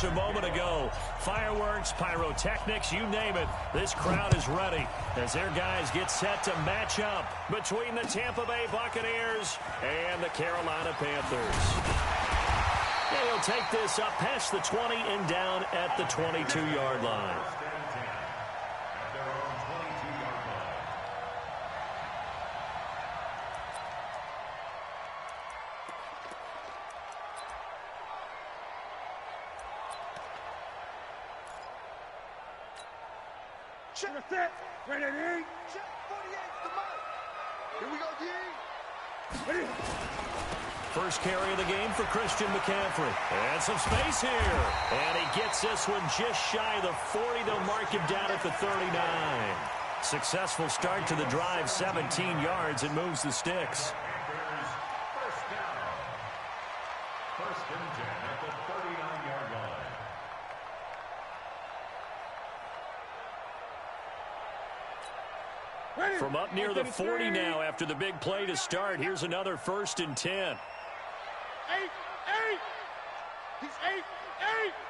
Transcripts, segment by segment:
A moment ago, fireworks, pyrotechnics, you name it, this crowd is ready as their guys get set to match up between the Tampa Bay Buccaneers and the Carolina Panthers. And he'll take this up past the 20 and down at the 22-yard line. Check the set. Ready, D. Check 48, the mark. Here we go, D. Ready. First carry of the game for Christian McCaffrey. And some space here. And he gets this one just shy of the 40. They'll mark him down at the 39. Successful start to the drive, 17 yards, and moves the sticks. First down. First and 10 at the 39-yard line. From up near the 40 now after the big play to start. Here's another 1st and 10. 8. He's 8.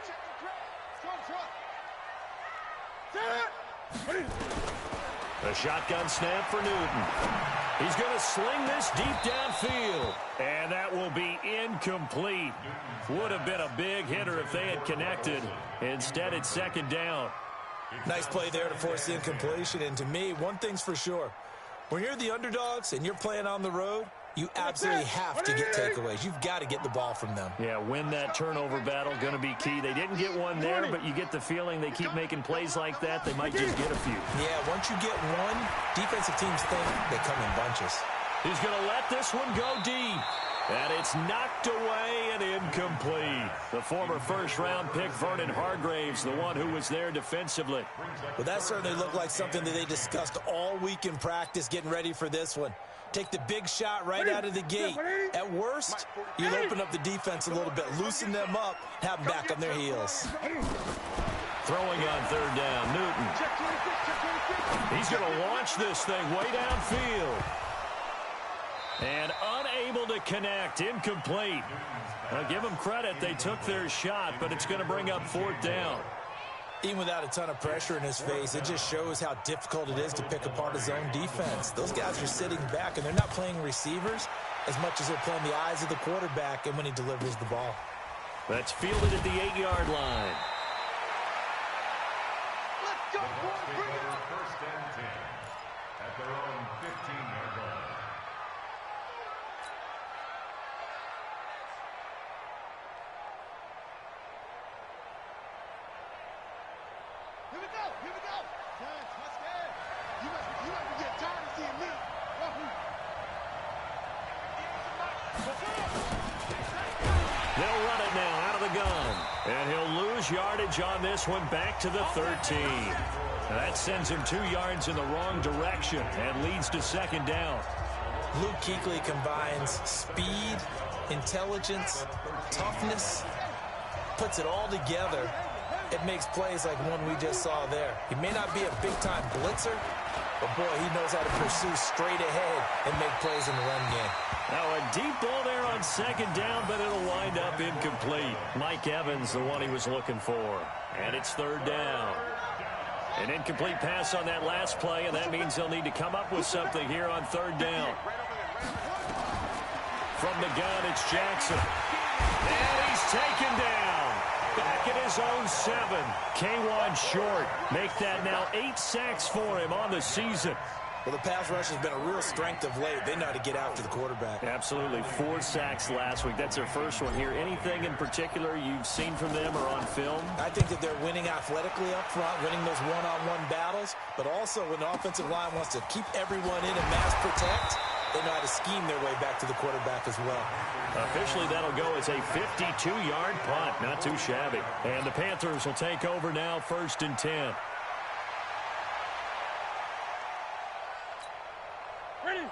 Check the crowd. Set. A shotgun snap for Newton. He's going to sling this deep downfield. And that will be incomplete. Would have been a big hitter if they had connected. Instead, it's 2nd down. Nice play there to force the incompletion. And to me, one thing's for sure. When you're the underdogs and you're playing on the road, you absolutely have to get takeaways. You've got to get the ball from them. Yeah, win that turnover battle, going to be key. They didn't get one there, but you get the feeling they keep making plays like that, they might just get a few. Yeah, once you get one, defensive teams think they come in bunches. He's going to let this one go deep. And it's knocked away and incomplete. The former first-round pick, Vernon Hargraves, the one who was there defensively. Well, that certainly looked like something that they discussed all week in practice, getting ready for this one. Take the big shot right out of the gate. At worst, you'll open up the defense a little bit, loosen them up, have them back on their heels. Throwing on 3rd down, Newton. He's going to launch this thing way downfield. And unable to connect, incomplete. Now give them credit, they took their shot, but it's going to bring up 4th down. Even without a ton of pressure in his face, it just shows how difficult it is to pick apart his own defense. Those guys are sitting back, and they're not playing receivers as much as they're playing the eyes of the quarterback and when he delivers the ball. That's fielded at the 8-yard line. Let's go, boys. Bring it. First and 10 at their own 15-yard line. Here we go. Let's go. You must be getting tired of seeing me. They'll run it now out of the gun. And he'll lose yardage on this one back to the 13. That sends him 2 yards in the wrong direction and leads to 2nd down. Luke Kuechly combines speed, intelligence, toughness, puts it all together. It makes plays like one we just saw there. He may not be a big-time blitzer, but, boy, he knows how to pursue straight ahead and make plays in the run game. Now a deep ball there on 2nd down, but it'll wind up incomplete. Mike Evans, the one he was looking for. And it's 3rd down. An incomplete pass on that last play, and that means they'll need to come up with something here on 3rd down. From the gun, it's Jackson. And he's taken down. Back at his own 7. K1 short. Make that now 8 sacks for him on the season. Well, the pass rush has been a real strength of late. They know how to get after the quarterback. Absolutely. 4 sacks last week. That's their first one here. Anything in particular you've seen from them or on film? I think that they're winning athletically up front, winning those one-on-one battles, but also when the offensive line wants to keep everyone in and mass protect, they know how to scheme their way back to the quarterback as well. Officially, that'll go as a 52-yard punt. Not too shabby. And the Panthers will take over now, 1st and 10.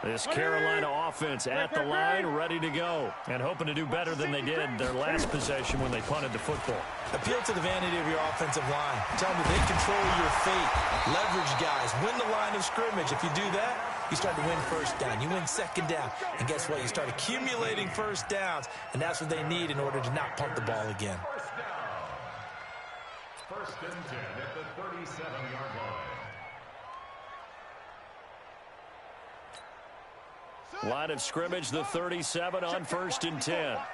This Carolina offense at the line, ready to go, and hoping to do better than they did their last possession when they punted the football. Appeal to the vanity of your offensive line. Tell them that they control your fate. Leverage guys. Win the line of scrimmage. If you do that, you start to win 1st down. You win 2nd down. And guess what? You start accumulating 1st downs, and that's what they need in order to not punt the ball again. First and 10 at the 37-yard line. Line of scrimmage, the 37 on first and 10. I got him.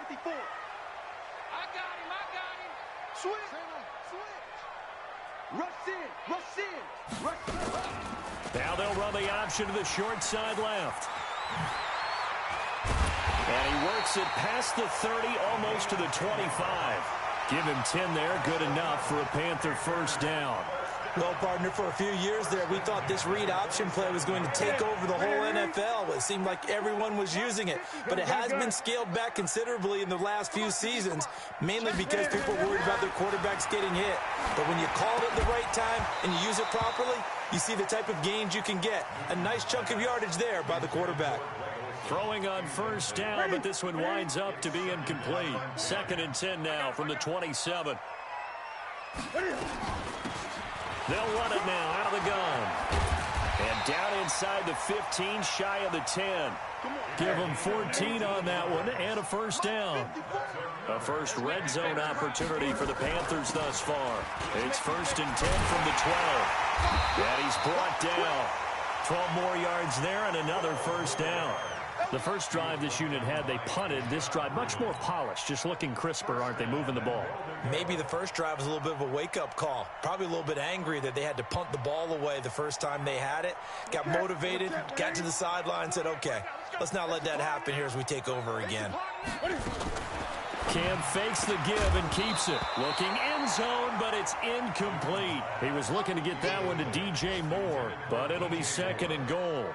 Switch. Rush in. Now they'll run the option to the short side left. And he works it past the 30, almost to the 25. Give him 10 there, good enough for a Panther first down. Well, partner, for a few years there, we thought this read option play was going to take over the whole NFL. It seemed like everyone was using it, but it has been scaled back considerably in the last few seasons, mainly because people are worried about their quarterbacks getting hit. But when you call it at the right time and you use it properly, you see the type of gains you can get. A nice chunk of yardage there by the quarterback. Throwing on first down, but this one winds up to be incomplete. Second and 10 now from the 27. They'll run it now out of the gun. And down inside the 15, shy of the 10. Give them 14 on that one and a first down. A first red zone opportunity for the Panthers thus far. It's first and 10 from the 12. And he's brought down. 12 more yards there and another first down. The first drive this unit had, they punted. This drive, much more polished, just looking crisper, aren't they, moving the ball? Maybe the first drive was a little bit of a wake-up call. Probably a little bit angry that they had to punt the ball away the first time they had it. Got motivated, got to the sideline, said, okay, let's not let that happen here as we take over again. Cam fakes the give and keeps it. Looking end zone, but it's incomplete. He was looking to get that one to DJ Moore, but it'll be second and goal.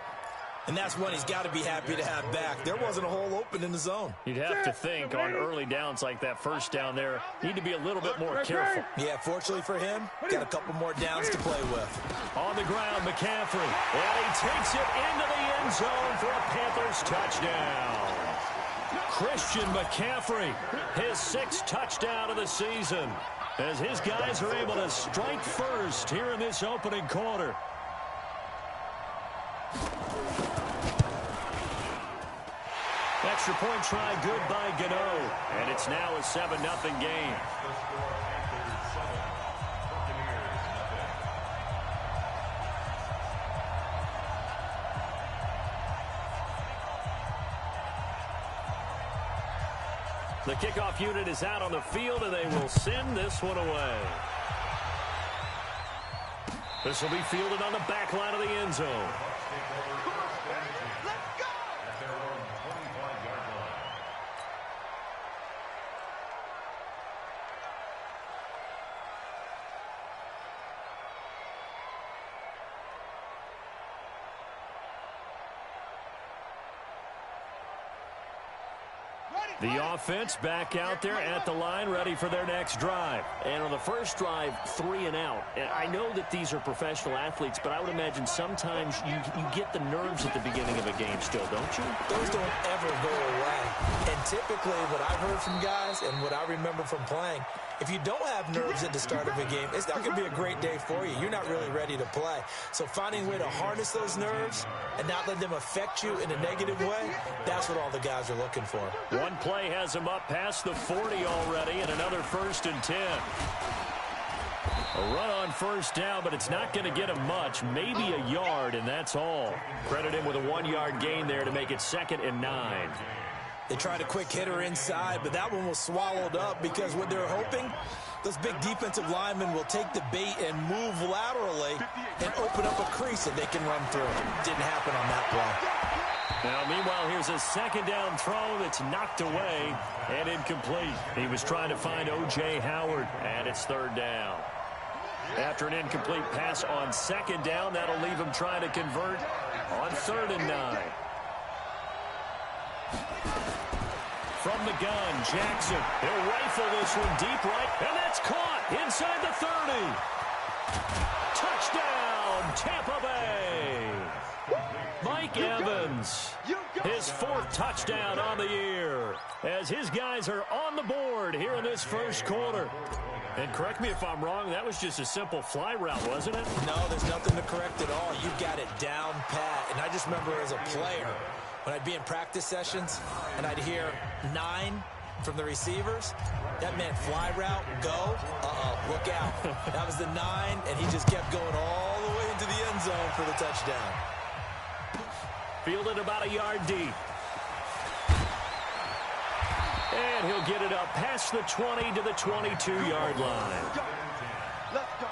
And that's one he's got to be happy to have back. There wasn't a hole open in the zone. You'd have to think on early downs like that first down there, need to be a little bit more careful. Yeah, fortunately for him, got a couple more downs to play with. On the ground, McCaffrey. And he takes it into the end zone for a Panthers touchdown. Christian McCaffrey, his 6th touchdown of the season, as his guys are able to strike first here in this opening quarter. Extra point try good by Gano. And it's now a 7-0 game. The kickoff unit is out on the field, and they will send this one away. This will be fielded on the back line of the end zone. The offense back out there at the line, ready for their next drive. And on the first drive, 3 and out. And I know that these are professional athletes, but I would imagine sometimes you get the nerves at the beginning of a game still, don't you? Those don't ever go away. And typically what I've heard from guys and what I remember from playing, if you don't have nerves at the start of a game, it's not going to be a great day for you. You're not really ready to play. So finding a way to harness those nerves and not let them affect you in a negative way, that's what all the guys are looking for. One play has him up past the 40 already, and another first and 10. A run on first down, but it's not going to get him much, maybe a yard, and that's all. Credit him with a 1-yard gain there to make it 2nd and 9. They tried a quick hitter inside, but that one was swallowed up because what they're hoping, those big defensive linemen will take the bait and move laterally and open up a crease that they can run through. Didn't happen on that play. Now, meanwhile, here's a second down throw that's knocked away and incomplete. He was trying to find O.J. Howard, and it's 3rd down. After an incomplete pass on 2nd down, that'll leave him trying to convert on 3rd and 9. From the gun, Jackson. He'll rifle this one deep right, and that's caught inside the 30. Touchdown, Tampa Bay. Mike Evans, his 4th touchdown on the year, as his guys are on the board here in this first quarter. And correct me if I'm wrong, that was just a simple fly route, wasn't it? No, there's nothing to correct at all. You've got it down pat. And I just remember as a player, when I'd be in practice sessions and I'd hear 9 from the receivers, that meant fly route, go, look out. That was the 9, and he just kept going all the way into the end zone for the touchdown. Fielded about a yard deep. And he'll get it up past the 20 to the 22-yard line. Let's go.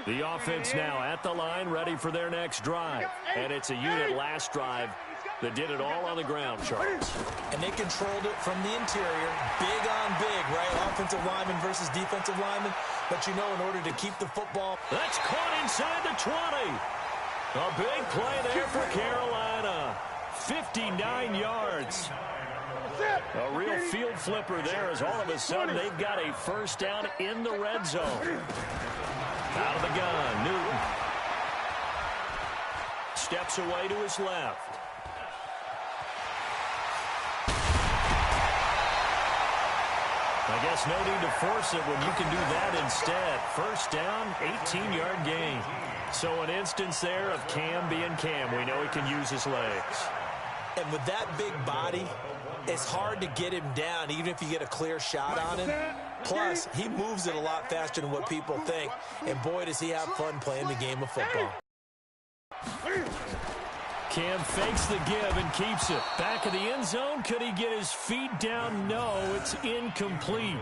The offense now at the line, ready for their next drive. And it's a unit last drive that did it all on the ground, Charles. And they controlled it from the interior, big on big, right? Offensive lineman versus defensive lineman. But you know, in order to keep the football. That's caught inside the 20. A big play there for Carolina. 59 yards. A real field flipper there as all of a sudden they've got a first down in the red zone. Out of the gun, Newton. Steps away to his left. I guess no need to force it when you can do that instead. First down, 18-yard gain. So an instance there of Cam being Cam. We know he can use his legs. And with that big body, it's hard to get him down, even if you get a clear shot on him. Plus, he moves it a lot faster than what people think. And boy, does he have fun playing the game of football. Cam fakes the give and keeps it. Back of the end zone. Could he get his feet down? No, it's incomplete.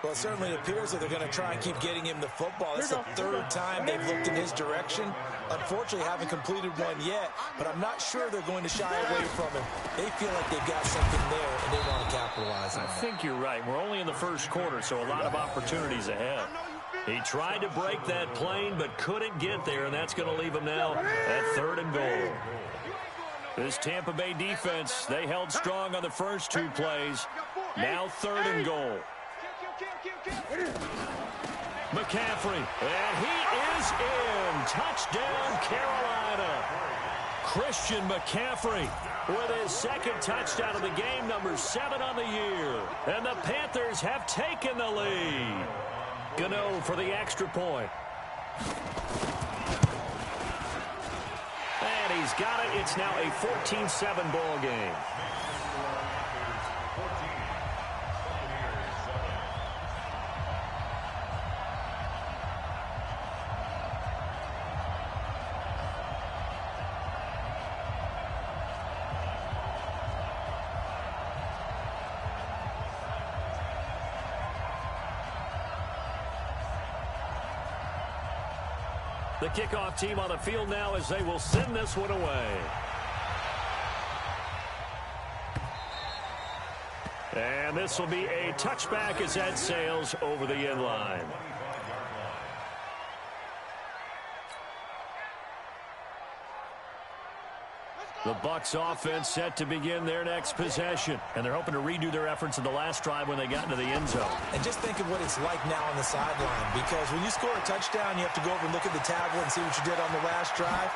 Well, it certainly appears that they're going to try and keep getting him the football. That's the third time they've looked in his direction. Unfortunately, haven't completed one yet, but I'm not sure they're going to shy away from him. They feel like they've got something there, and they want to capitalize on it. I think you're right. We're only in the first quarter, so a lot of opportunities ahead. He tried to break that plane, but couldn't get there, and that's going to leave him now at 3rd and goal. This Tampa Bay defense, they held strong on the first 2 plays. Now 3rd and goal. McCaffrey, and he is in. Touchdown, Carolina. Christian McCaffrey with his 2nd touchdown of the game, number 7 on the year. And the Panthers have taken the lead. Gano for the extra point. And he's got it. It's now a 14-7 ball game. The kickoff team on the field now as they will send this one away. And this will be a touchback as that sails over the end line. The Bucs offense set to begin their next possession. And they're hoping to redo their efforts in the last drive when they got into the end zone. And just think of what it's like now on the sideline. Because when you score a touchdown, you have to go over and look at the tablet and see what you did on the last drive.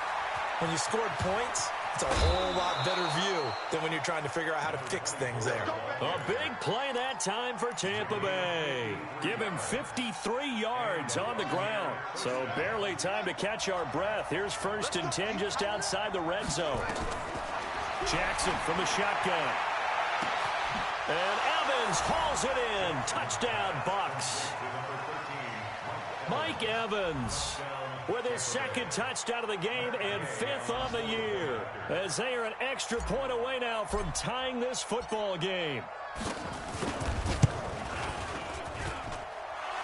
When you scored points, it's a whole lot better view than when you're trying to figure out how to fix things there. A big play that time for Tampa Bay. Give him 53 yards on the ground. So barely time to catch our breath. Here's 1st and 10 just outside the red zone. Jackson from the shotgun. And Evans hauls it in. Touchdown, Bucs. Mike Evans with his 2nd touchdown of the game and 5th on the year, as they are an extra point away now from tying this football game.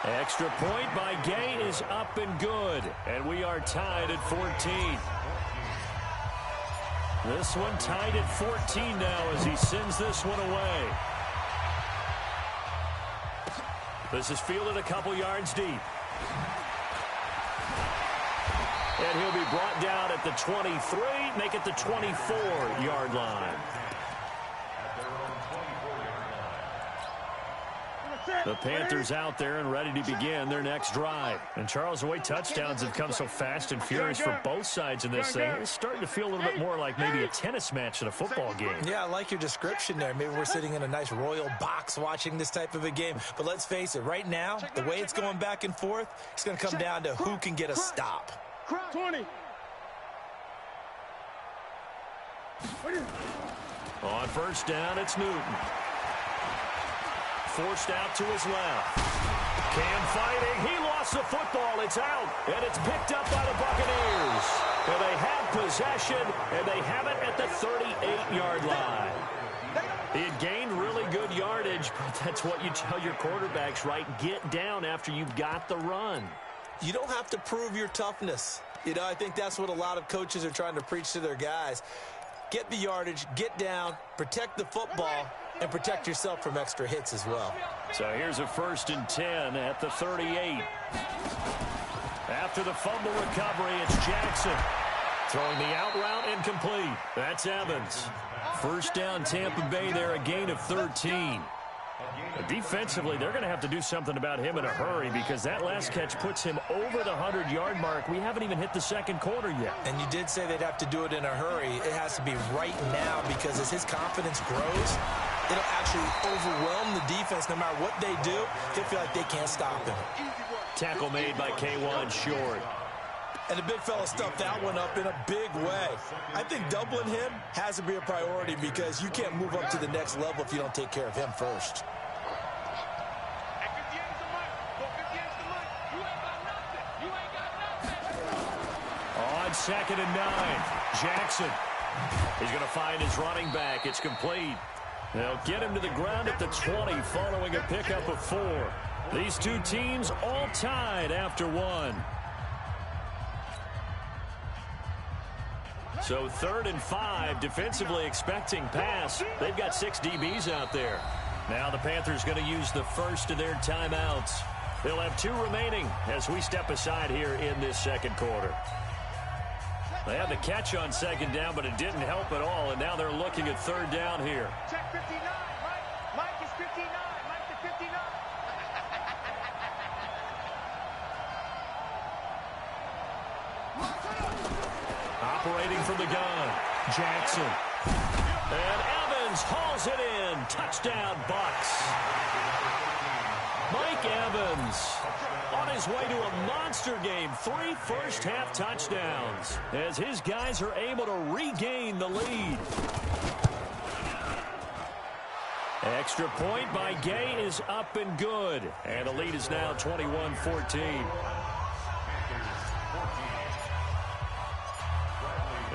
Extra point by Gay is up and good, and we are tied at 14. This one tied at 14 now as he sends this one away. This is fielded a couple yards deep. And he'll be brought down at the 23, make it the 24-yard line. The Panthers out there and ready to begin their next drive. And Charles, the way touchdowns have come so fast and furious for both sides in this thing, it's starting to feel a little bit more like maybe a tennis match than a football game. Yeah, I like your description there. Maybe we're sitting in a nice royal box watching this type of a game. But let's face it, right now, the way it's going back and forth, it's going to come down to who can get a stop. 20. On first down, it's Newton. Forced out to his left. Cam fighting. He lost the football. It's out. And it's picked up by the Buccaneers. And they have possession, and they have it at the 38-yard line. He had gained really good yardage, but that's what you tell your quarterbacks, right? Get down after you've got the run. You don't have to prove your toughness. You know, I think that's what a lot of coaches are trying to preach to their guys. Get the yardage, get down, protect the football, and protect yourself from extra hits as well. So here's a 1st and 10 at the 38. After the fumble recovery, it's Jackson. Throwing the out route incomplete. That's Evans. First down, Tampa Bay there, a gain of 13. Defensively, they're going to have to do something about him in a hurry because that last catch puts him over the 100-yard mark. We haven't even hit the second quarter yet. And you did say they'd have to do it in a hurry. It has to be right now because as his confidence grows, it'll actually overwhelm the defense. No matter what they do, he'll feel like they can't stop him. Tackle made by K1 short. And the big fella stuffed that one up in a big way. I think doubling him has to be a priority because you can't move up to the next level if you don't take care of him first. On 2nd and 9, Jackson. He's going to find his running back. It's complete. They'll get him to the ground at the 20 following a pickup of 4. These two teams all tied after 1. So 3rd and 5, defensively expecting pass. They've got 6 DBs out there. Now the Panthers going to use the first of their timeouts. They'll have 2 remaining as we step aside here in this second quarter. They had the catch on 2nd down, but it didn't help at all, and now they're looking at 3rd down here. Check 59, Mike. Mike is 59. Mike to 59. Operating from the gun, Jackson. And Evans hauls it in. Touchdown, Bucks. Mike Evans on his way to a monster game. 3 first-half touchdowns as his guys are able to regain the lead. Extra point by Gay is up and good. And the lead is now 21-14.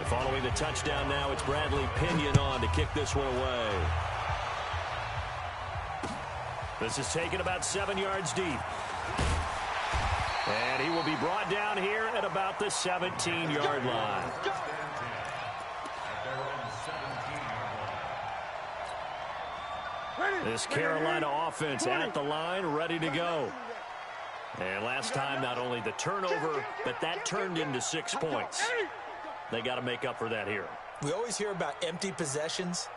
Following the touchdown now, it's Bradley Pinion on to kick this one away. This is taken about 7 yards deep. And he will be brought down here at about the 17-yard line. This Carolina offense at the line, ready to go. And last time, not only the turnover, but that turned into 6 points. They got to make up for that here. We always hear about empty possessions,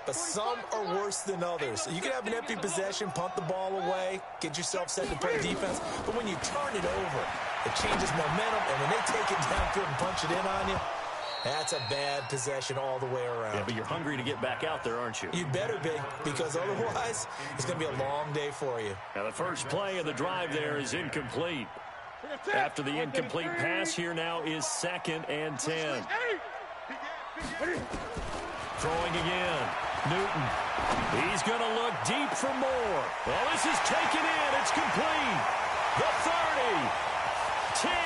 but some are worse than others. You can have an empty possession, punt the ball away, get yourself set to play defense, but when you turn it over, it changes momentum, and when they take it downfield and punch it in on you, that's a bad possession all the way around. Yeah, but you're hungry to get back out there, aren't you? You better be, because otherwise, it's going to be a long day for you. Now, the first play of the drive there is incomplete. After the incomplete pass, here now is 2nd and 10. Throwing again. Newton. He's going to look deep for more. Well, this is taken in. It's complete. The 30. 10.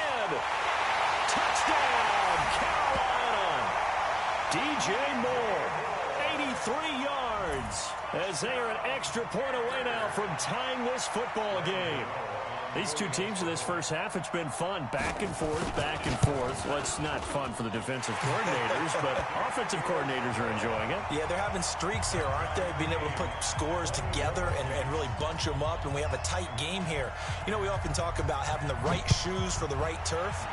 Touchdown, Carolina. DJ Moore, 83 yards. As they are an extra point away now from tying this football game. These two teams in this first half, it's been fun. Back and forth, back and forth. Well, it's not fun for the defensive coordinators, but offensive coordinators are enjoying it. Yeah, they're having streaks here, aren't they? Being able to put scores together and really bunch them up, and we have a tight game here. You know, we often talk about having the right shoes for the right turf.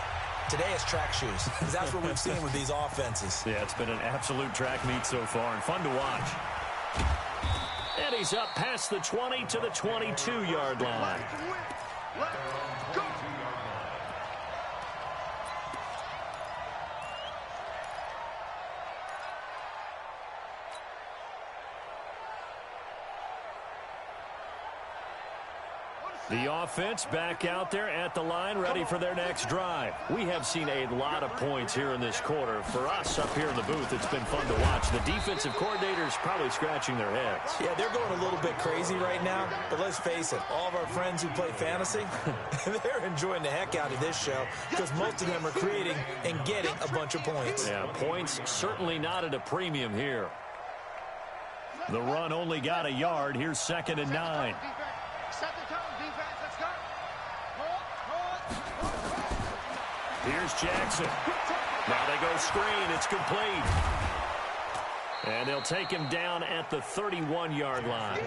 Today it's track shoes, because that's what we've seen with these offenses. Yeah, it's been an absolute track meet so far, and fun to watch. And he's up past the 20 to the 22-yard line. Let's go. The offense back out there at the line, ready for their next drive. We have seen a lot of points here in this quarter. For us up here in the booth, it's been fun to watch. The defensive coordinators probably scratching their heads. Yeah, they're going a little bit crazy right now, but let's face it, all of our friends who play fantasy, they're enjoying the heck out of this show because most of them are creating and getting a bunch of points. Yeah, points certainly not at a premium here. The run only got a yard. Here's 2nd and 9. Set the tone, defense. Let's go. Here's Jackson. Now they go screen. It's complete. And they'll take him down at the 31-yard line.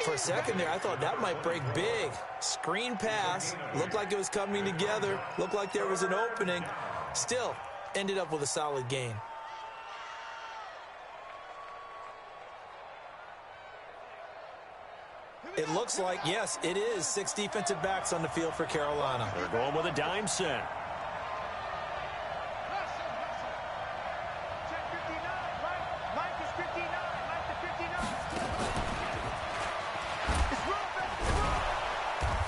For a second there, I thought that might break big. Screen pass. Looked like it was coming together. Looked like there was an opening. Still, ended up with a solid gain. It looks like, yes, it is 6 defensive backs on the field for Carolina. They're going with a dime set.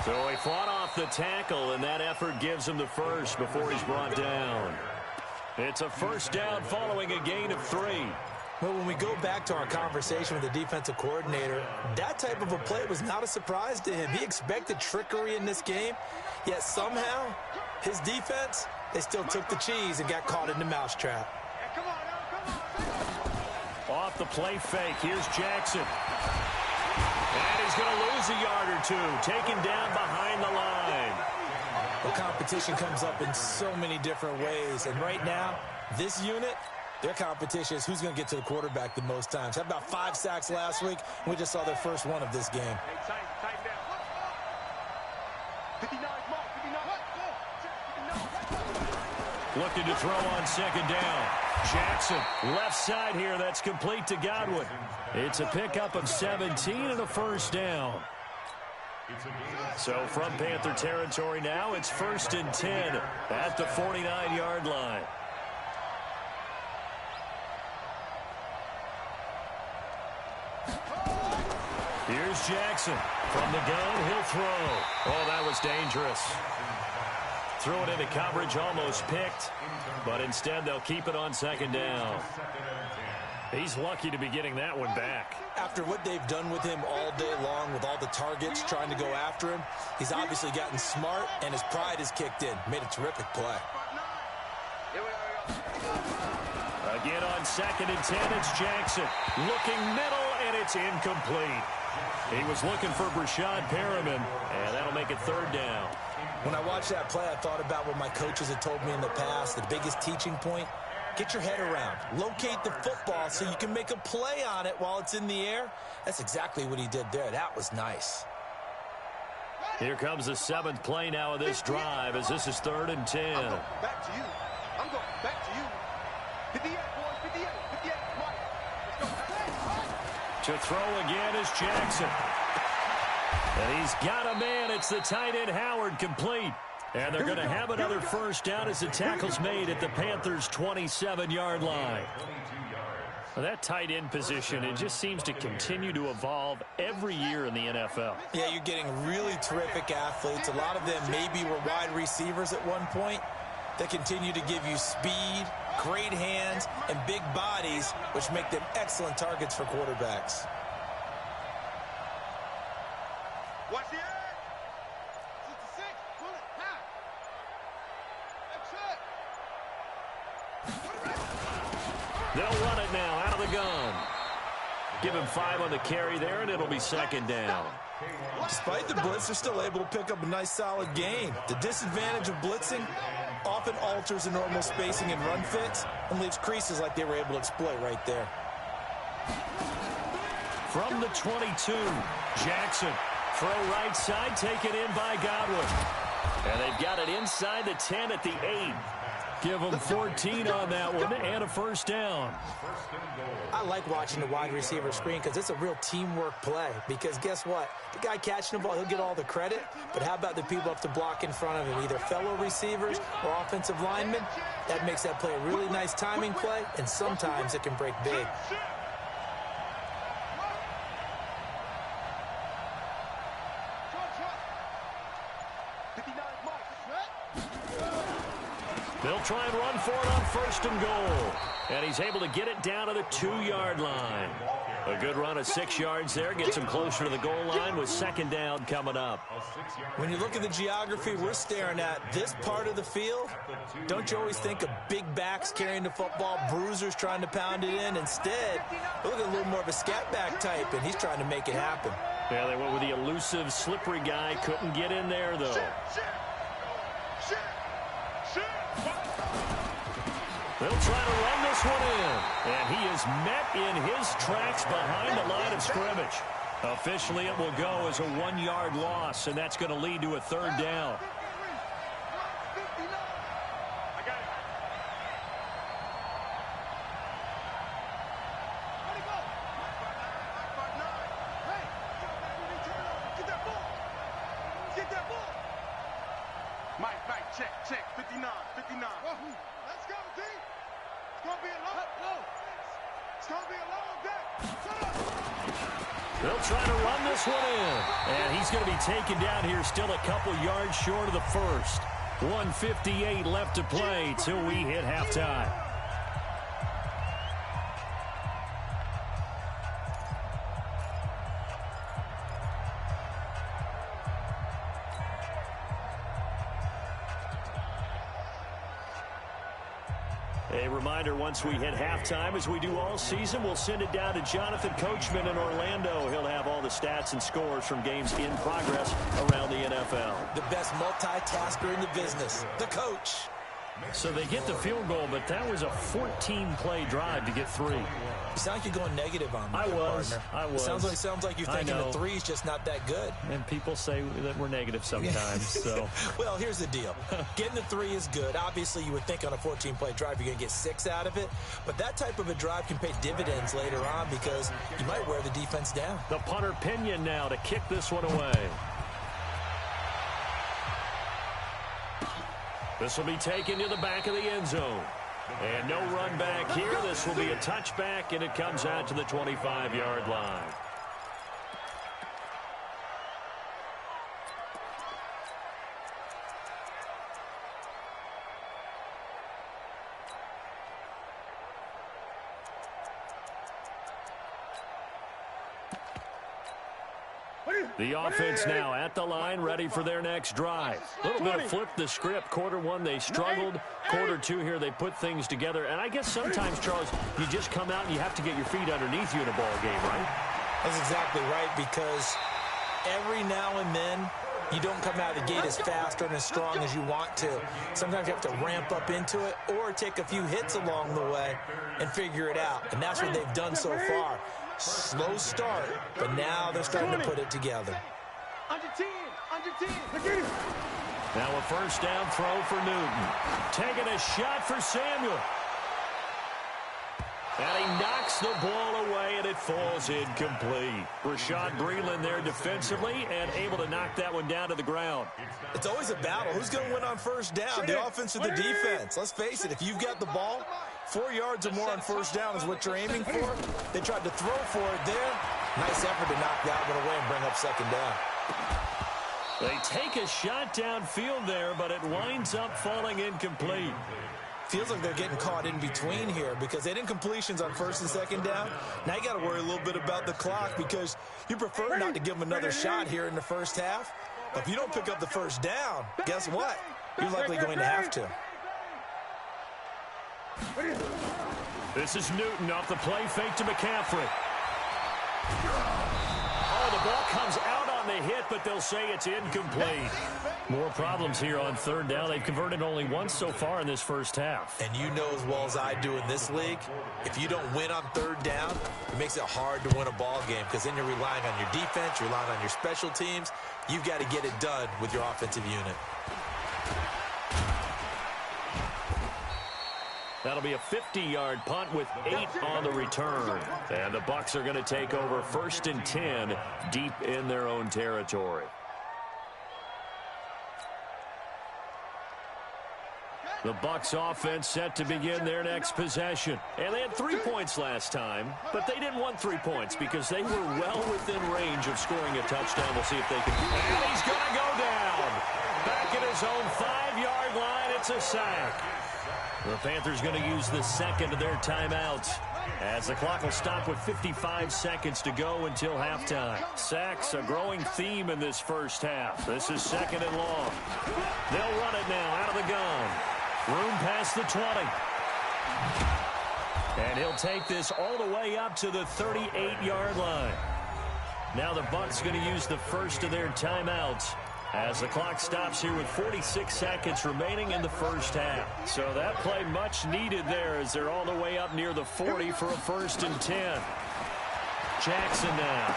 So he fought off the tackle, and that effort gives him the first before he's brought down. It's a first down following a gain of 3. Well, when we go back to our conversation with the defensive coordinator, that type of a play was not a surprise to him. He expected trickery in this game, yet somehow his defense, they still took the cheese and got caught in the mousetrap. Off the play fake, here's Jackson. And he's going to lose a yard or two, taken down behind the line. Well, competition comes up in so many different ways, and right now, this unit, their competition is who's going to get to the quarterback the most times. How about 5 sacks last week? We just saw their first one of this game. Looking to throw on 2nd down. Jackson, left side here. That's complete to Godwin. It's a pickup of 17 and a first down. So from Panther territory now, it's 1st and 10 at the 49-yard line. Here's Jackson. From the gun, he'll throw. Oh, that was dangerous. Threw it into coverage, almost picked. But instead, they'll keep it on 2nd down. He's lucky to be getting that one back. After what they've done with him all day long, with all the targets trying to go after him, he's obviously gotten smart, and his pride has kicked in. Made a terrific play. Again on 2nd and 10, it's Jackson. Looking middle, and it's incomplete. He was looking for Brashad Perriman, and that'll make it 3rd down. When I watched that play, I thought about what my coaches had told me in the past. The biggest teaching point, get your head around. Locate the football so you can make a play on it while it's in the air. That's exactly what he did there. That was nice. Here comes the 7th play now of this drive as this is 3rd and 10. I'm going back to you. I'm going back to you. 58, boys, 58, 58. Come on. Let's go. To throw again is Jackson. And he's got a man. It's the tight end Howard, complete. And they're going to have another first down as the tackle's made at the Panthers' 27-yard line. Well, that tight end position, it just seems to continue to evolve every year in the NFL. Yeah, you're getting really terrific athletes. A lot of them maybe were wide receivers at one point. They continue to give you speed, great hands, and big bodies, which make them excellent targets for quarterbacks. Watch the edge. 66. Pull it. Half. That's it. They'll run it now out of the gun. Give him 5 on the carry there, and it'll be 2nd down. Despite the blitz, they're still able to pick up a nice, solid gain. The disadvantage of blitzing often alters the normal spacing and run fits and leaves creases like they were able to exploit right there. From the 22, Jackson. Throw right side, taken in by Godwin. And they've got it inside the 10 at the 8. Give them 14 on that one and a first down. I like watching the wide receiver screen because it's a real teamwork play. Because guess what? The guy catching the ball, he'll get all the credit. But how about the people up to block in front of him, either fellow receivers or offensive linemen? That makes that play a really nice timing play, and sometimes it can break big. They'll try and run for it on 1st and goal. And he's able to get it down to the 2-yard line. A good run of 6 yards there. Gets him closer to the goal line with 2nd down coming up. When you look at the geography we're staring at, this part of the field, don't you always think of big backs carrying the football, bruisers trying to pound it in? Instead, look at a little more of a scat back type, and he's trying to make it happen. Yeah, they went with the elusive, slippery guy. Couldn't get in there, though. They'll try to run this one in. And he is met in his tracks behind the line of scrimmage. Officially, it will go as a 1-yard loss, and that's going to lead to a 3rd down. Mike, check, 59. Let's go, D. It's going to be a long, It's going to be a long day. Shut up. They'll try to run this one in. And he's going to be taken down here still a couple yards short of the first. 1:58 left to play till we hit halftime. A reminder, once we hit halftime, as we do all season, we'll send it down to Jonathan Coachman in Orlando. He'll have all the stats and scores from games in progress around the NFL. The best multitasker in the business, the coach. So they get the field goal, but that was a 14-play drive to get 3. You sound like you're going negative on me, I was. It sounds like you're thinking the 3's just not that good. And people say that we're negative sometimes. So, well, here's the deal. Getting the 3 is good. Obviously, you would think on a 14-play drive you're going to get 6 out of it. But that type of a drive can pay dividends later on because you might wear the defense down. The punter Pinion now to kick this one away. This will be taken to the back of the end zone. And no run back here. This will be a touchback, and it comes out to the 25-yard line. The offense now at the line, ready for their next drive. A little bit of flip the script. Quarter 1, they struggled. Quarter 2 here, they put things together. And I guess sometimes, Charles, you just come out and you have to get your feet underneath you in a ball game, right? That's exactly right, because every now and then you don't come out of the gate as fast or as strong as you want to. Sometimes you have to ramp up into it or take a few hits along the way and figure it out. And that's what they've done so far. Slow start, but now they're starting to put it together. Under 10. Now a first down throw for Newton. Taking a shot for Samuel. And he knocks the ball away, and it falls incomplete. Rashad Breeland there defensively and able to knock that one down to the ground. It's always a battle. Who's going to win on first down, the offense or the defense? Let's face it, if you've got the ball, 4 yards or more on first down is what you're aiming for. They tried to throw for it there. Nice effort to knock that one away and bring up 2nd down. They take a shot downfield there, but it winds up falling incomplete. Feels like they're getting caught in between here because they didn't completions on 1st and 2nd down. Now you got to worry a little bit about the clock because you prefer not to give them another shot here in the first half. But if you don't pick up the first down, guess what? You're likely going to have to. This is Newton off the play fake to McCaffrey. Oh, the ball comes out on the hit, but they'll say it's incomplete. More problems here on 3rd down. They've converted only once so far in this first half. And you know as well as I do in this league, if you don't win on 3rd down, it makes it hard to win a ball game because then you're relying on your defense, you're relying on your special teams. You've got to get it done with your offensive unit. That'll be a 50-yard punt with 8 on the return. And the Bucs are going to take over 1st and 10 deep in their own territory. The Bucs offense set to begin their next possession. And they had 3 points last time, but they didn't want 3 points because they were well within range of scoring a touchdown. We'll see if they can. And he's going to go down. Back at his own 5-yard line, it's a sack. The Panthers going to use the second of their timeouts, as the clock will stop with 55 seconds to go until halftime. Sacks, a growing theme in this first half. This is second and long. They'll run it now out of the gun. Room past the 20. And he'll take this all the way up to the 38-yard line. Now the Bucs going to use the first of their timeouts, as the clock stops here with 46 seconds remaining in the first half. So that play much needed there, as they're all the way up near the 40 for a 1st and 10. Jackson now.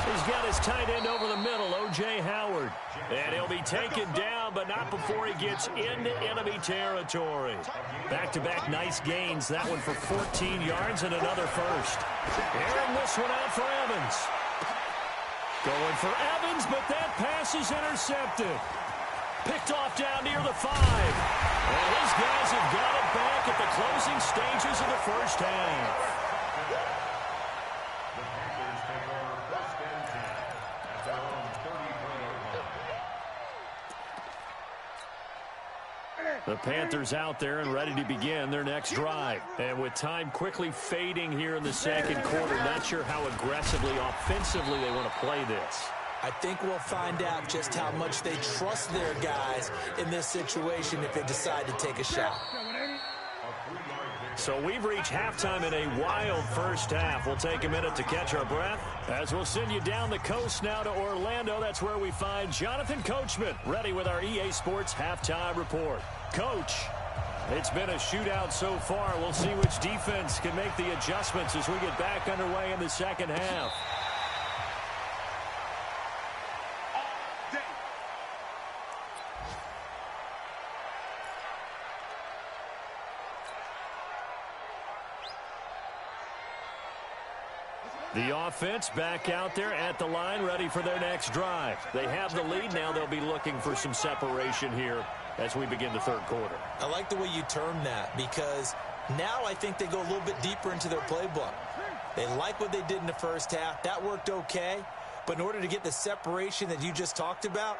He's got his tight end over the middle, O.J. Howard. And he'll be taken down, but not before he gets into enemy territory. Back-to-back nice gains. That one for 14 yards and another first. And this one out for Evans. Going for Evans, but that pass is intercepted. Picked off down near the 5. And his guys have got it back at the closing stages of the first half. The Panthers out there and ready to begin their next drive. And with time quickly fading here in the second quarter, not sure how aggressively, offensively they want to play this. I think we'll find out just how much they trust their guys in this situation if they decide to take a shot. So we've reached halftime in a wild first half. We'll take a minute to catch our breath, as we'll send you down the coast now to Orlando. That's where we find Jonathan Coachman, ready with our EA Sports Halftime Report. Coach, it's been a shootout so far. We'll see which defense can make the adjustments as we get back underway in the second half. The offense back out there at the line, ready for their next drive. They have the lead. Now they'll be looking for some separation here as we begin the third quarter. I like the way you term that, because now I think they go a little bit deeper into their playbook. They like what they did in the first half. That worked okay. But in order to get the separation that you just talked about,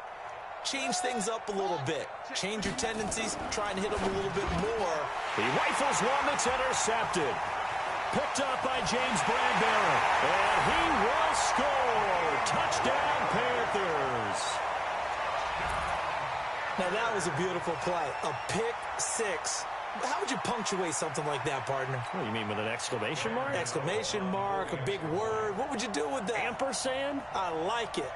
change things up a little bit. Change your tendencies, try and hit them a little bit more. He rifles one that's intercepted. Picked up by James Bradbury. And he will score. Touchdown, Panthers. Now, that was a beautiful play. A pick six. How would you punctuate something like that, partner? What do you mean, with an exclamation mark? Exclamation mark, a big word. What would you do with that? Ampersand? I like it.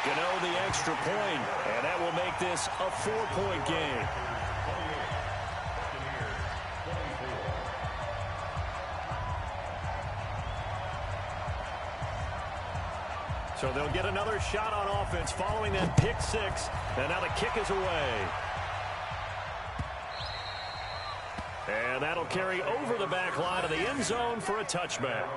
Gano the extra point, and that will make this a 4-point game. So they'll get another shot on offense following that pick six. And now the kick is away. And that'll carry over the back line of the end zone for a touchback.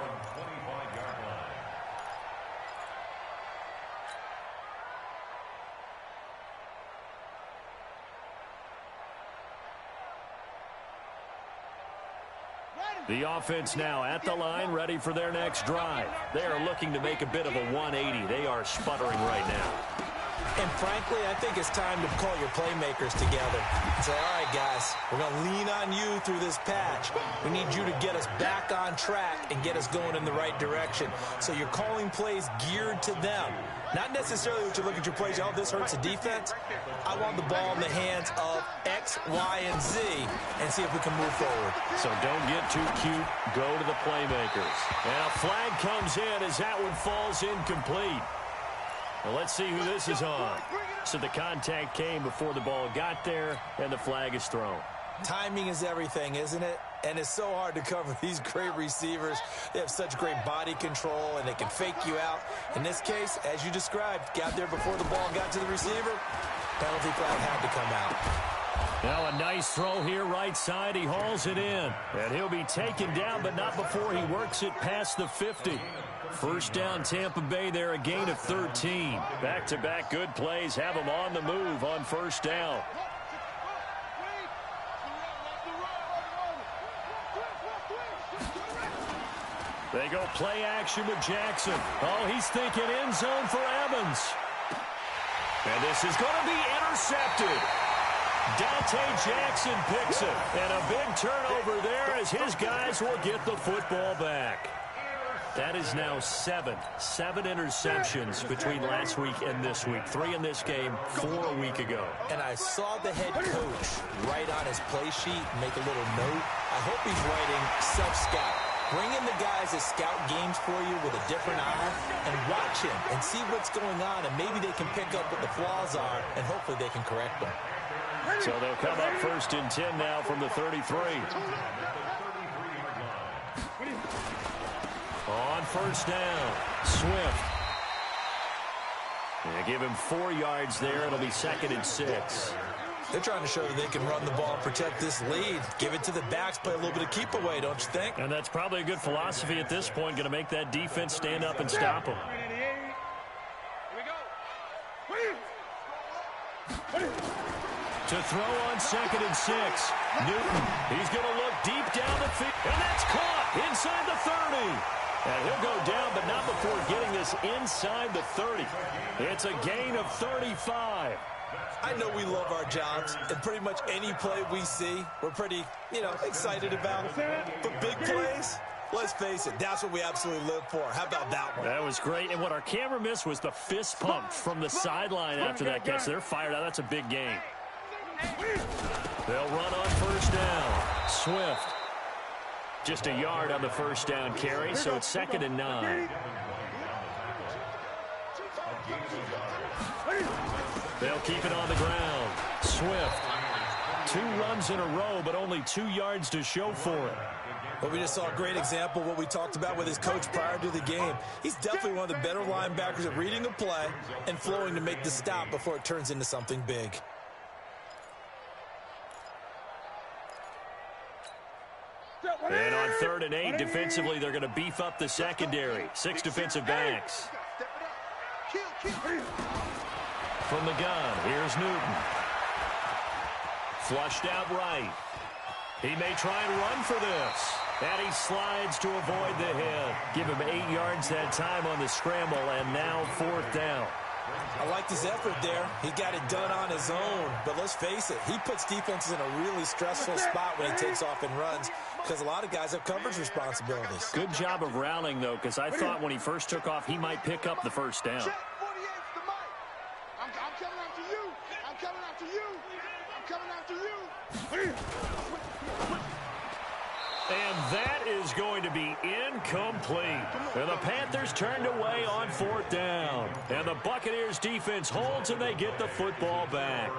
The offense now at the line, ready for their next drive. They are looking to make a bit of a 180. They are sputtering right now. And frankly, I think it's time to call your playmakers together and say, all right, guys, we're going to lean on you through this patch. We need you to get us back on track and get us going in the right direction. So you're calling plays geared to them. Not necessarily what you look at your plays, oh, this hurts the defense. I want the ball in the hands of X, Y, and Z and see if we can move forward. So don't get too cute. Go to the playmakers. And a flag comes in as that one falls incomplete. Well, let's see who this is on. So the contact came before the ball got there, and the flag is thrown. Timing is everything, isn't it? And it's so hard to cover these great receivers. They have such great body control, and they can fake you out. In this case, as you described, got there before the ball got to the receiver. Penalty flag had to come out. Now a nice throw here right side. He hauls it in. And he'll be taken down, but not before he works it past the 50. First down, Tampa Bay there, a gain of 13. Back-to-back good plays have them on the move on first down. They go play action with Jackson. Oh, he's thinking end zone for Evans. And this is going to be intercepted. Dante Jackson picks it. And a big turnover there as his guys will get the football back. That is now seven interceptions between last week and this week. 3 in this game, 4 a week ago. And I saw the head coach write on his play sheet, make a little note. I hope he's writing self-scout. Bring in the guys that scout games for you with a different eye and watch him and see what's going on, and maybe they can pick up what the flaws are, and hopefully they can correct them. So they'll come up 1st and 10 now from the 33. On 1st down, Swift. They give him 4 yards there. It'll be 2nd and 6. They're trying to show that they can run the ball and protect this lead. Give it to the backs, play a little bit of keep away, don't you think? And that's probably a good philosophy at this point, going to make that defense stand up and stop them. To throw on 2nd and 6. Newton, he's going to look deep down the field, and that's caught inside the 30. And he'll go down, but not before getting this inside the 30. It's a gain of 35. I know we love our jobs, and pretty much any play we see, we're pretty, excited about. But big plays, let's face it, that's what we absolutely live for. How about that one? That was great, and what our camera missed was the fist pump from the sideline after that catch. They're fired out. That's a big gain. They'll run on 1st down. Swift. Just a yard on the 1st down carry, so it's 2nd and 9. They'll keep it on the ground. Swift. 2 runs in a row, but only 2 yards to show for it. Well, we just saw a great example of what we talked about with his coach prior to the game. He's definitely one of the better linebackers at reading a play and flowing to make the stop before it turns into something big. And on 3rd and 8, defensively, they're going to beef up the secondary. 6 defensive backs. From the gun, here's Newton. Flushed out right. He may try and run for this. And he slides to avoid the hit. Give him 8 yards that time on the scramble, and now 4th down. I liked his effort there. He got it done on his own. But let's face it, he puts defenses in a really stressful spot when he takes off and runs because a lot of guys have coverage responsibilities. Good job of rounding, though, because I thought when he first took off, he might pick up the 1st down. I'm coming after you. I'm coming after you. I'm coming after you. And that is going to be incomplete. And the Panthers turned away on 4th down. And the Buccaneers defense holds and they get the football back.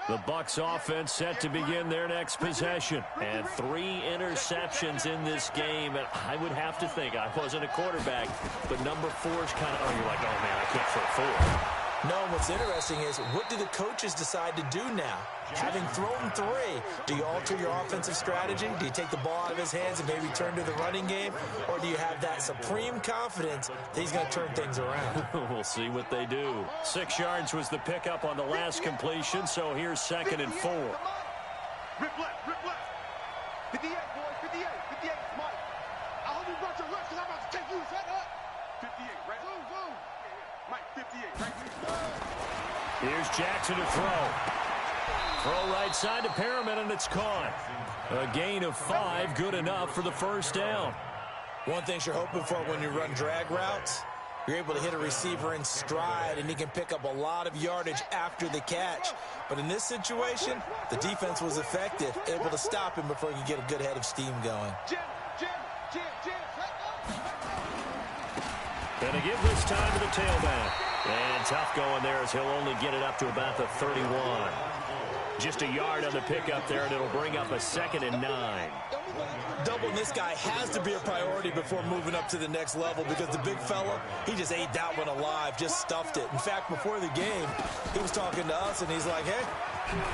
The Bucs offense set to begin their next possession. And 3 interceptions in this game. And I would have to think, I wasn't a quarterback, but number 4 is kind of, you're like, oh man, I can't throw 4. No, what's interesting is, what do the coaches decide to do now? Having thrown 3, do you alter your offensive strategy? Do you take the ball out of his hands and maybe turn to the running game? Or do you have that supreme confidence that he's going to turn things around? We'll see what they do. 6 yards was the pickup on the last completion, so here's 2nd and 4. Rip left, rip left. 58, boys, 58, 58, Mike. I hope you brought your left because I'm about to take you set up. 58, right? Boom. Mike, 58, right? Here's Jackson to throw. Throw right side to Perriman, and it's caught. A gain of 5, good enough for the 1st down. One thing you're hoping for when you run drag routes, you're able to hit a receiver in stride, and he can pick up a lot of yardage after the catch. But in this situation, the defense was effective, able to stop him before he could get a good head of steam going. And to give this time to the tailback. And tough going there as he'll only get it up to about the 31. Just a yard on the pickup there, and it'll bring up a 2nd and 9. Doubling this guy has to be a priority before moving up to the next level because the big fella, he just ate that one alive, just stuffed it. In fact, before the game, he was talking to us, and he's like, hey,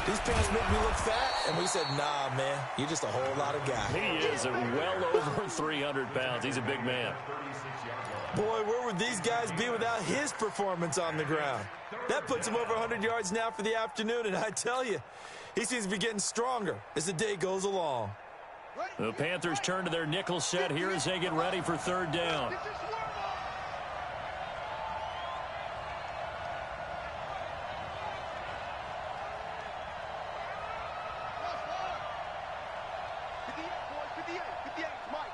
these pants make me look fat. And we said, nah, man, you're just a whole lot of guy. He is well over 300 pounds. He's a big man. Boy, where would these guys be without his performance on the ground? That puts him over 100 yards now for the afternoon, and I tell you, he seems to be getting stronger as the day goes along. The Panthers turn to their nickel set here as they get ready for 3rd down. 58, 58, Mike.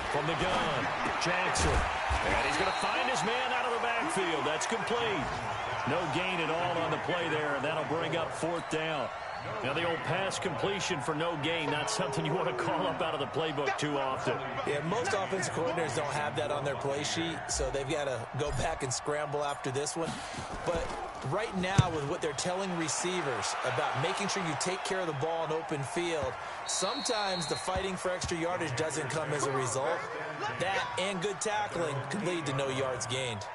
From the gun, Jackson. And he's going to find his man out of the backfield. That's complete. No gain at all on the play there, and that'll bring up 4th down. Now, the old pass completion for no gain, not something you want to call up out of the playbook too often. Yeah, most offensive coordinators don't have that on their play sheet, so they've got to go back and scramble after this one. But right now, with what they're telling receivers about making sure you take care of the ball in open field, sometimes the fighting for extra yardage doesn't come as a result. That and good tackling could lead to no yards gained.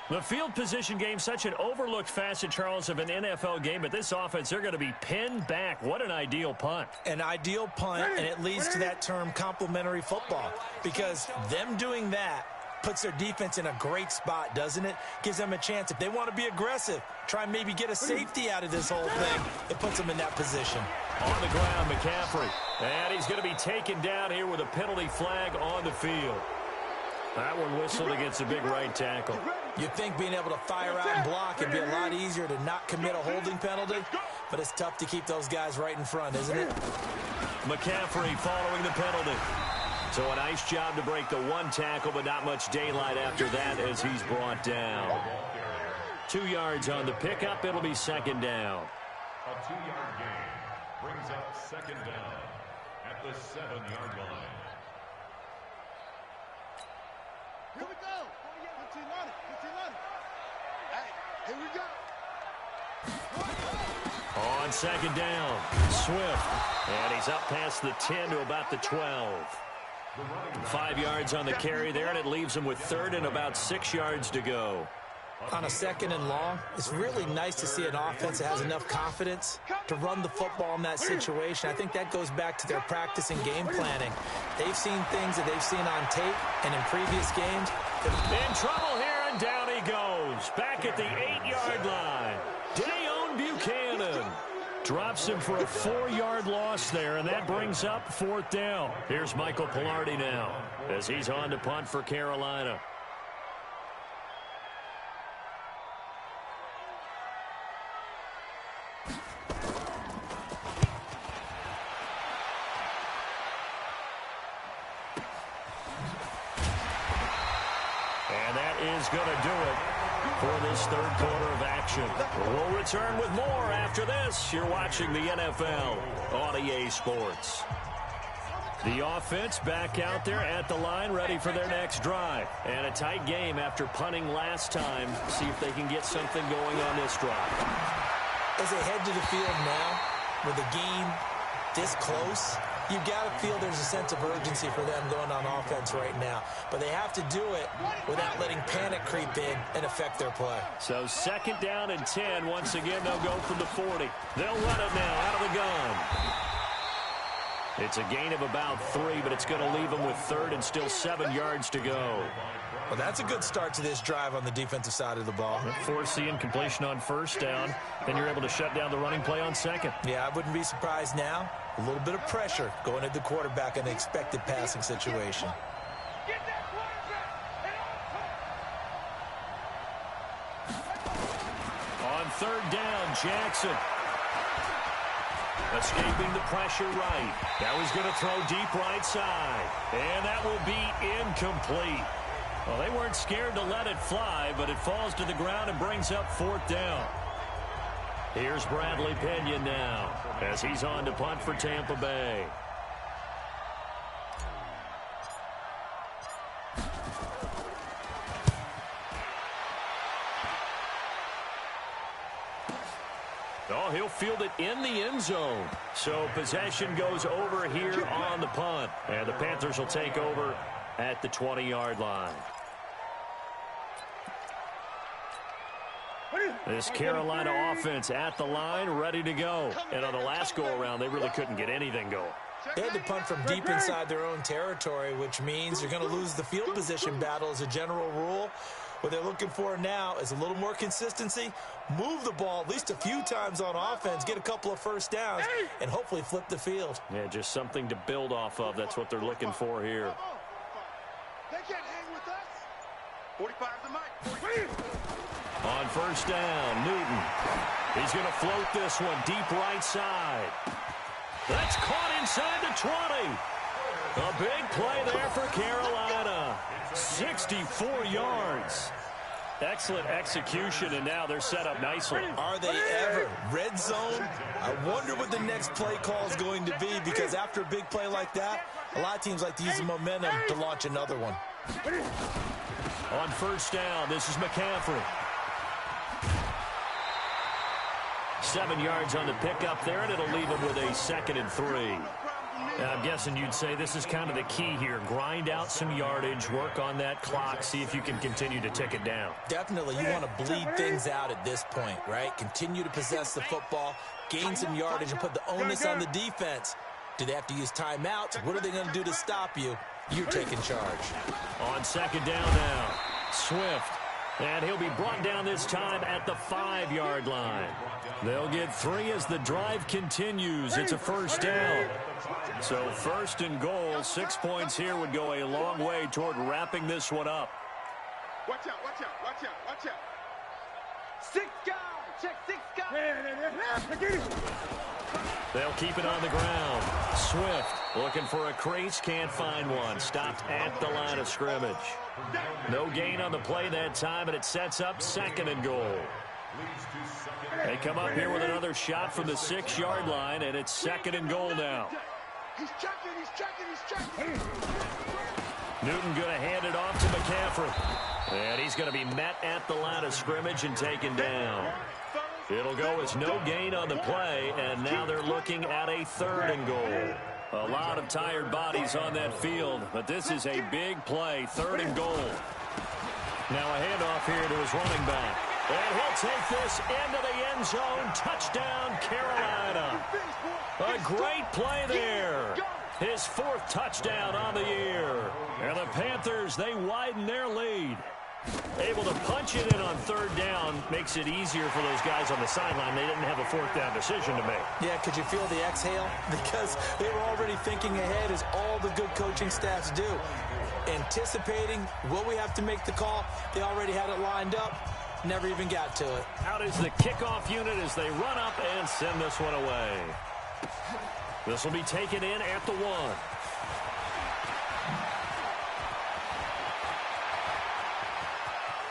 The field position game, such an overlooked facet, Charles, of an NFL game, but this offense, they're going to be pinned back. What an ideal punt. An ideal punt, and it leads to that term complementary football, because them doing that puts their defense in a great spot, doesn't it? Gives them a chance. If they want to be aggressive, try and maybe get a safety out of this whole thing, it puts them in that position. On the ground, McCaffrey. And he's going to be taken down here with a penalty flag on the field. That one whistled against a big right tackle. You'd think being able to fire out and block would be a lot easier to not commit a holding penalty, but it's tough to keep those guys right in front, isn't it? McCaffrey following the penalty. So a nice job to break the one tackle, but not much daylight after that as he's brought down. 2 yards on the pickup. It'll be 2nd down. A 2-yard gain brings up 2nd down at the 7-yard line. Here we go. Put your on it. Hey, here we go. On 2nd down, Swift. And he's up past the 10 to about the 12. 5 yards on the carry there, and it leaves him with 3rd and about 6 yards to go. On a 2nd and long, it's really nice to see an offense that has enough confidence to run the football in that situation. I think that goes back to their practice and game planning. They've seen things that they've seen on tape and in previous games. In trouble here, and down he goes. Back at the 8-yard line. Dayon Buchanan drops him for a 4-yard loss there, and that brings up 4th down. Here's Michael Pilardi now as he's on to punt for Carolina. Is going to do it for this 3rd quarter of action. We'll return with more after this. You're watching the NFL on EA Sports. The offense back out there at the line, ready for their next drive. And a tight game after punting last time. See if they can get something going on this drive. As they head to the field now, with the game this close, you've got to feel there's a sense of urgency for them going on offense right now. But they have to do it without letting panic creep in and affect their play. So 2nd down and 10. Once again, they'll go from the 40. They'll run it now out of the gun. It's a gain of about 3, but it's going to leave them with 3rd and still 7 yards to go. Well, that's a good start to this drive on the defensive side of the ball. Force the incompletion on 1st down. Then you're able to shut down the running play on 2nd. Yeah, I wouldn't be surprised now. A little bit of pressure going at the quarterback in an expected passing situation. On 3rd down, Jackson. Escaping the pressure right. Now he's going to throw deep right side. And that will be incomplete. Well, they weren't scared to let it fly, but it falls to the ground and brings up 4th down. Here's Bradley Pinion now as he's on to punt for Tampa Bay. Oh, he'll field it in the end zone. So possession goes over here on the punt. And the Panthers will take over at the 20-yard line. This Carolina offense at the line, ready to go. And on the last go-around, they really couldn't get anything going. They had to punt from deep inside their own territory, which means you're going to lose the field position battle as a general rule. What they're looking for now is a little more consistency, move the ball at least a few times on offense, get a couple of 1st downs, and hopefully flip the field. Yeah, just something to build off of. That's what they're looking for here. They can't hang with us. 45 to Mike. On 1st down, Newton. He's going to float this one deep right side. That's caught inside the 20. A big play there for Carolina. 64 yards. Excellent execution, and now they're set up nicely. Are they ever? Red zone? I wonder what the next play call is going to be, because after a big play like that, a lot of teams like to use the momentum to launch another one. On first down, this is McCaffrey. 7 yards on the pickup there, and it'll leave him with a 2nd and 3. And I'm guessing you'd say this is kind of the key here. Grind out some yardage, work on that clock, see if you can continue to tick it down. Definitely. You want to bleed things out at this point, right? Continue to possess the football, gain some yardage, and put the onus on the defense. Do they have to use timeouts? What are they going to do to stop you? You're taking charge. On 2nd down now, Swift. And he'll be brought down this time at the 5-yard line. They'll get 3 as the drive continues. It's a first down. So 1st and goal, 6 points here would go a long way toward wrapping this one up. Watch out, watch out, watch out, watch out. 6 guys, check 6 guys. They'll keep it on the ground. Swift looking for a crease, can't find one. Stopped at the line of scrimmage. No gain on the play that time, and it sets up 2nd and goal. They come up here with another shot from the 6-yard line, and it's 2nd and goal now. He's checking, he's checking, he's checking. Newton going to hand it off to McCaffrey. And he's going to be met at the line of scrimmage and taken down. It'll go as no gain on the play, and now they're looking at a 3rd and goal. A lot of tired bodies on that field, but this is a big play, 3rd and goal. Now a handoff here to his running back. And he'll take this into the end zone. Touchdown, Carolina. A great play there. His 4th touchdown on the year. And the Panthers, they widen their lead. Able to punch it in on 3rd down makes it easier for those guys on the sideline. They didn't have a 4th down decision to make. Yeah, could you feel the exhale? Because they were already thinking ahead, as all the good coaching staffs do. Anticipating, will we have to make the call? They already had it lined up. Never even got to it. Out is the kickoff unit as they run up and send this one away. This will be taken in at the 1.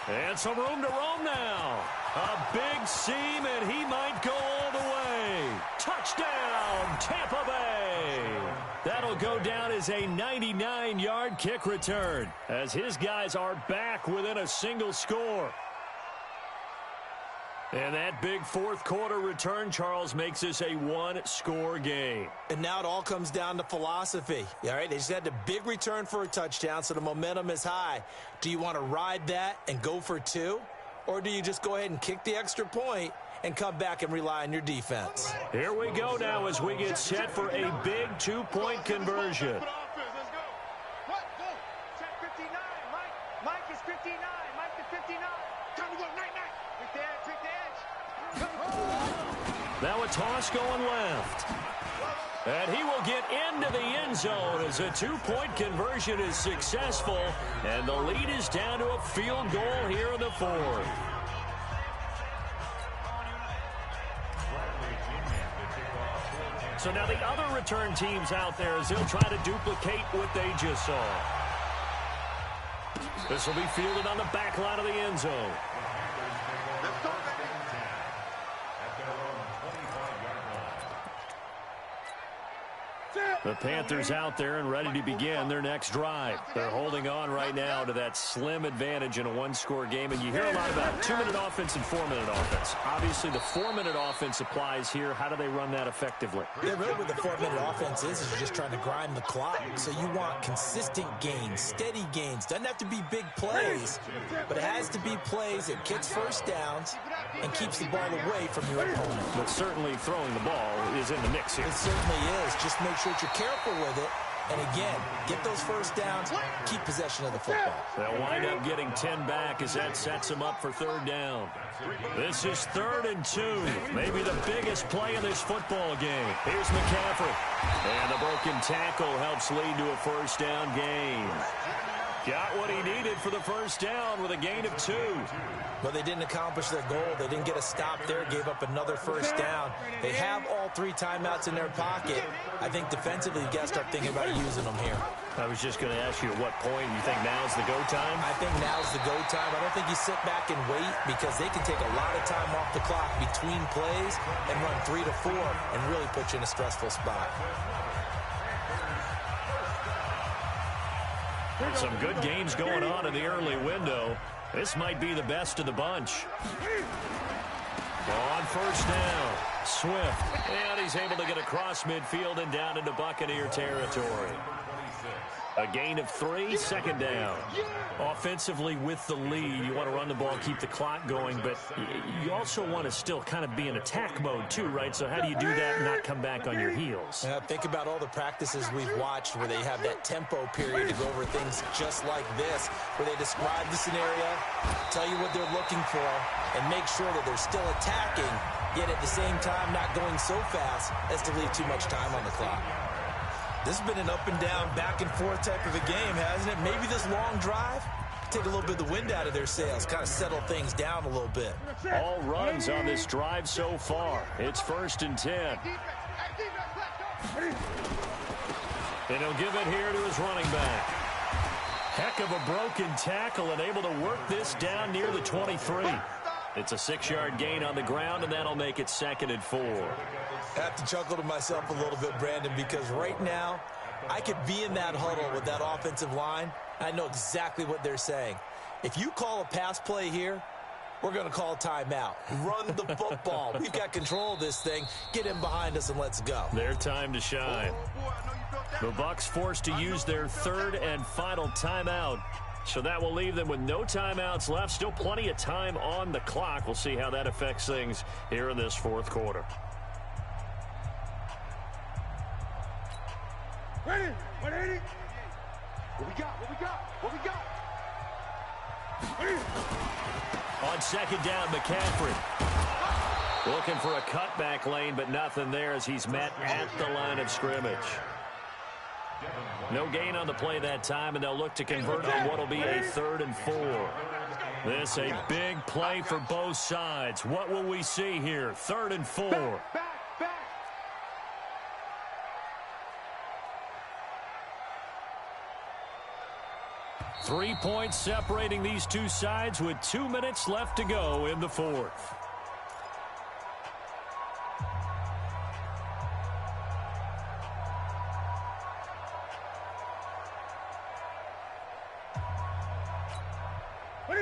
And some room to roam now. A big seam, and he might go all the way. Touchdown, Tampa Bay. That'll go down as a 99-yard kick return, as his guys are back within a single score. And that big 4th quarter return, Charles, makes this a 1-score game. And now it all comes down to philosophy. All right, they just had a big return for a touchdown, so the momentum is high. Do you want to ride that and go for 2? Or do you just go ahead and kick the extra point and come back and rely on your defense? Here we go now as we get set for a big 2-point conversion. Check 59, Mike. Mike is 59. Mike is 59. Time to go, night. Take the edge. Now a toss going left. And he will get into the end zone as a 2-point conversion is successful. And the lead is down to a field goal here in the 4th. So now the other return teams out there as they'll try to duplicate what they just saw. This will be fielded on the back line of the end zone. The Panthers out there and ready to begin their next drive. They're holding on right now to that slim advantage in a 1-score game. And you hear a lot about 2-minute offense and 4-minute offense. Obviously, the 4-minute offense applies here. How do they run that effectively? Yeah, really what the 4-minute offense is you're just trying to grind the clock. So you want consistent gains, steady gains. Doesn't have to be big plays, but it has to be plays that gets first downs and keeps the ball away from your opponent. But certainly throwing the ball is in the mix here. It certainly is. Just make sure that you're careful with it. And again, get those first downs, keep possession of the football. They'll wind up getting 10 back as that sets them up for 3rd down. This is 3rd and 2. Maybe the biggest play in this football game. Here's McCaffrey. And the broken tackle helps lead to a first down gain. Got what he needed for the first down with a gain of 2. Well, they didn't accomplish their goal. They didn't get a stop there, gave up another first down. They have all 3 timeouts in their pocket. I think defensively, you got to start thinking about using them here. I was just going to ask you at what point you think now's the go time? I think now's the go time. I don't think you sit back and wait because they can take a lot of time off the clock between plays and run 3 to 4 and really put you in a stressful spot. Some good games going on in the early window. This might be the best of the bunch. On first down, Swift. And he's able to get across midfield and down into Buccaneer territory. A gain of 3, second down. Offensively with the lead, you want to run the ball, keep the clock going, but you also want to still kind of be in attack mode too, right? So how do you do that and not come back on your heels? Yeah, think about all the practices we've watched where they have that tempo period to go over things just like this, where they describe the scenario, tell you what they're looking for, and make sure that they're still attacking, yet at the same time not going so fast as to leave too much time on the clock. This has been an up and down, back and forth type of a game, hasn't it? Maybe this long drive, take a little bit of the wind out of their sails, kind of settle things down a little bit. All runs on this drive so far. It's 1st and 10. And he'll give it here to his running back. Heck of a broken tackle and able to work this down near the 23. It's a 6-yard gain on the ground, and that'll make it 2nd and 4. I have to chuckle to myself a little bit, Brandon, because right now I could be in that huddle with that offensive line. I know exactly what they're saying. If you call a pass play here, we're going to call timeout. Run the football. We've got control of this thing. Get in behind us and let's go. Their time to shine. The Bucs forced to use their 3rd and final timeout. So that will leave them with no timeouts left. Still plenty of time on the clock. We'll see how that affects things here in this 4th quarter. Ready? 180. What we got? What we got? What we got? On 2nd down, McCaffrey. Looking for a cutback lane, but nothing there as he's met at the line of scrimmage. No gain on the play that time, and they'll look to convert on what will be a 3rd and 4. This a big play for both sides. What will we see here? 3rd and 4. Back. 3 points separating these two sides with 2 minutes left to go in the 4th.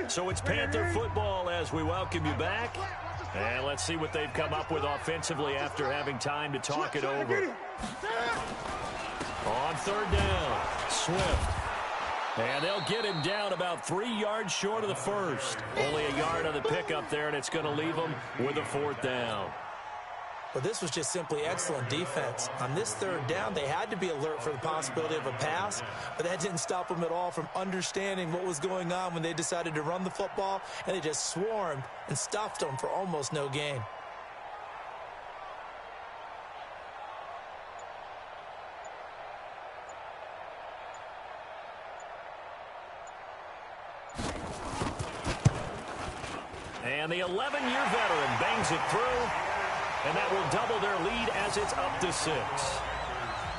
So it's Panther football as we welcome you back. And let's see what they've come up with offensively after having time to talk it over. On 3rd down, Swift. And they'll get him down about 3 yards short of the 1st. Only a yard on the pickup there, and it's going to leave them with a 4th down. Well, this was just simply excellent defense. On this 3rd down, they had to be alert for the possibility of a pass, but that didn't stop them at all from understanding what was going on when they decided to run the football, and they just swarmed and stuffed them for almost no gain. And the 11-year veteran bangs it through, and that will double their lead as it's up to 6.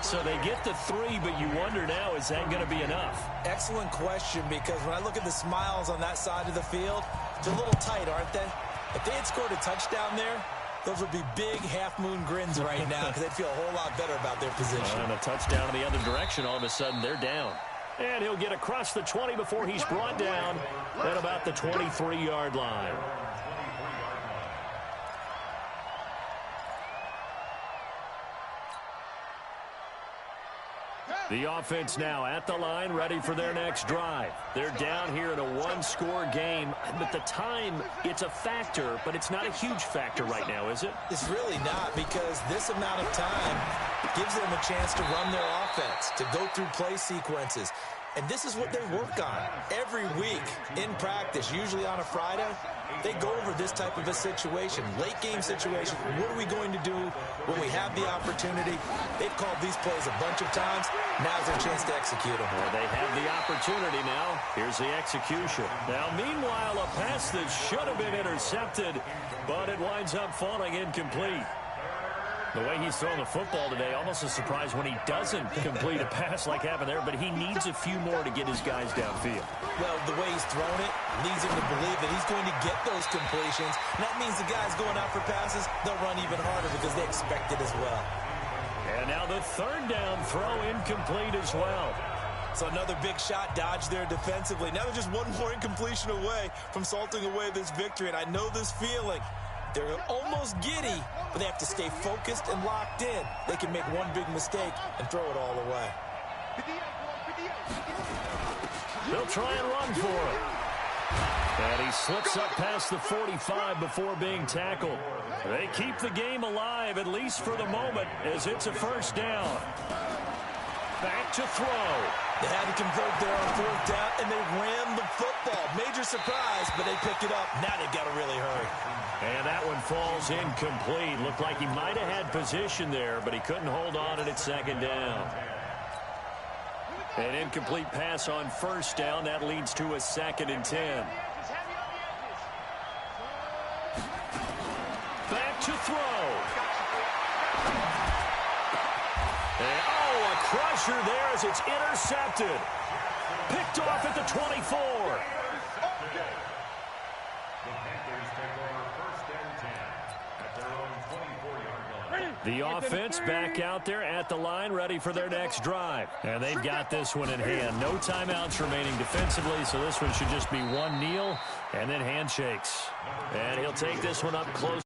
So they get the 3, but you wonder now, is that going to be enough? Excellent question, because when I look at the smiles on that side of the field, they're a little tight, aren't they? If they had scored a touchdown there, those would be big half-moon grins right now because they'd feel a whole lot better about their position. And a touchdown in the other direction, all of a sudden they're down. And he'll get across the 20 before he's brought down at about the 23-yard line. The offense now at the line, ready for their next drive. They're down here in a one-score game, but the time, it's a factor, but it's not a huge factor right now, is it? It's really not, because this amount of time gives them a chance to run their offense, to go through play sequences. And this is what they work on every week in practice, usually on a Friday. They go over this type of a situation, late game situation. What are we going to do when we have the opportunity? They've called these plays a bunch of times. Now's their chance to execute them. Well, they have the opportunity now. Here's the execution. Now, meanwhile, a pass that should have been intercepted, but it winds up falling incomplete. The way he's throwing the football today, almost a surprise when he doesn't complete a pass like happened there, but he needs a few more to get his guys downfield. Well, the way he's thrown it leads him to believe that he's going to get those completions. And that means the guys going out for passes, they'll run even harder because they expect it as well. And now the third down throw incomplete as well. So another big shot dodged there defensively. Now they're just one more incompletion away from salting away this victory, and I know this feeling. They're almost giddy, but they have to stay focused and locked in. They can make one big mistake and throw it all away. They'll try and run for it. And he slips up past the 45 before being tackled. They keep the game alive, at least for the moment, as it's a first down. Back to throw. They had to convert there on fourth down, and they ran the football. Major surprise, but they pick it up. Now they've got to really hurry. And that one falls incomplete. Looked like he might have had position there, but he couldn't hold on at second down. An incomplete pass on first down. That leads to a 2nd and 10. Back to throw. And, a crusher there as it's intercepted. Picked off at the 24. The offense back out there at the line, ready for their next drive. And they've got this one in hand. No timeouts remaining defensively, so this one should just be one kneel and then handshakes. And he'll take this one up close